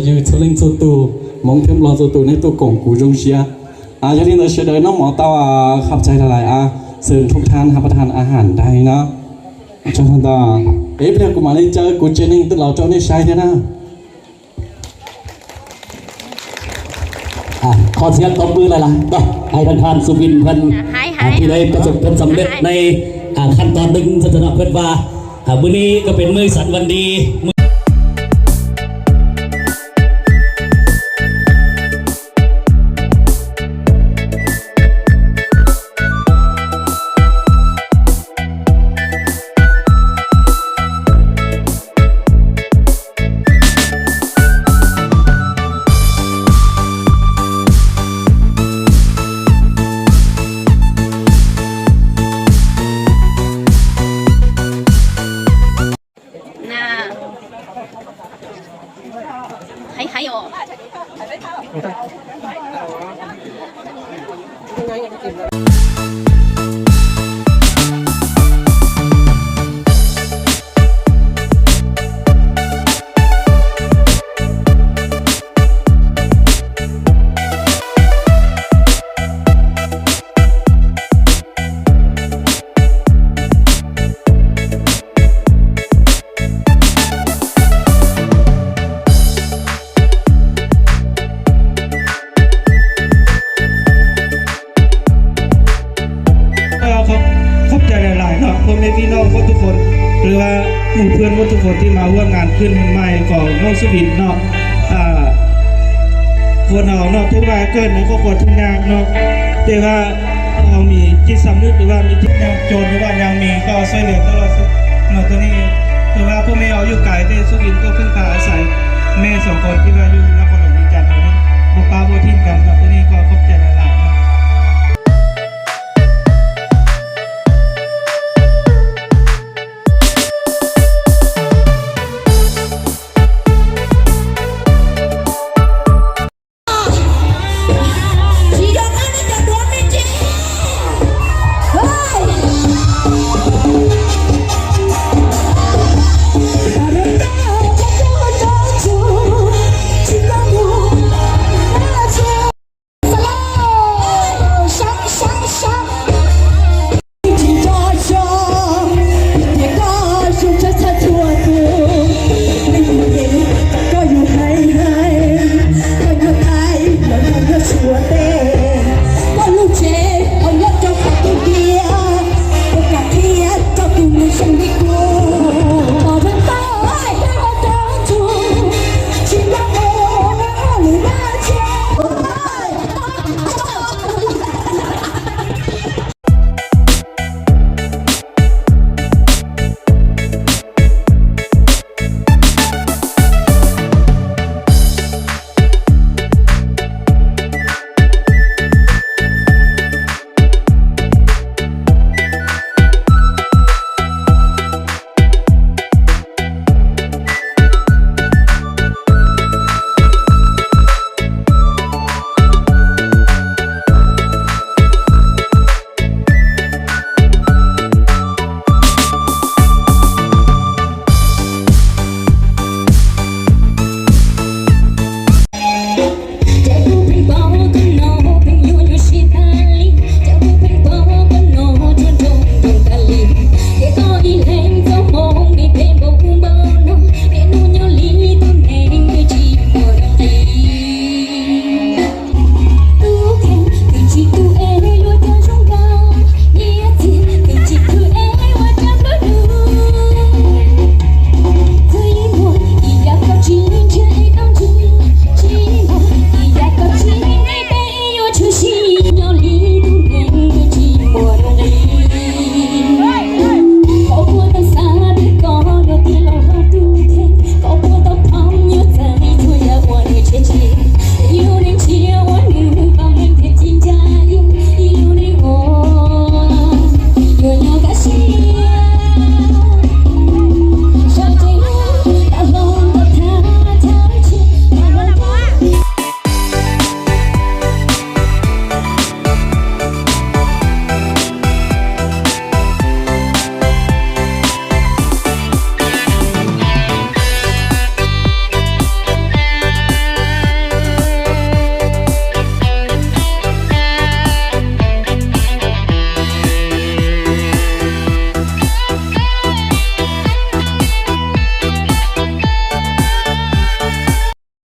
như thứ linh số tu mong thêm lo số tu nên tu cổng cú trung xia cho nên là sẽ đợi nó mỏ taoขับใจละลายสื่อทุกท่านรับประทานอาหารได้นะจนท่านตาเอ๊ะเพื่อนกูมาได้เจอกูเจนิ่งตัวเราเจ้านี่ใช่ไหมนะขอเสียงตบมือเลยล่ะก็ให้ทานสุวินเพิ่นที่ได้ประสบผลสำเร็จในขั้นตอนหนึ่งศาสนาเพิ่นว่ามื้อนี้ก็เป็นมื้อสันวันดี还有。พ่อแม่พี่น้องทุกคนหรือว่าหมู่เพื่อนทุกคนที่มาร่วมงานขึ้นใหม่ของน้องสุบินเนาะคนเราเนาะทุกรายเกิดในครอบครัวทุกอย่างเนาะแต่ว่าเรามีจิตสำนึกหรือว่ามีจิตยังโจรหรือว่ายังมีก็ช่วยเหลือตลอดเนาะตัวนี้ถือว่าพ่อแม่เราอยู่ไกลแต่สุบินก็พึ่งพาอาศัยแม่สองคนที่ว่าอยู่นครหลวงวิจารณ์นี้บุปผาบุทินกันเนาะตัวนี้ก็ขอบใจหลาย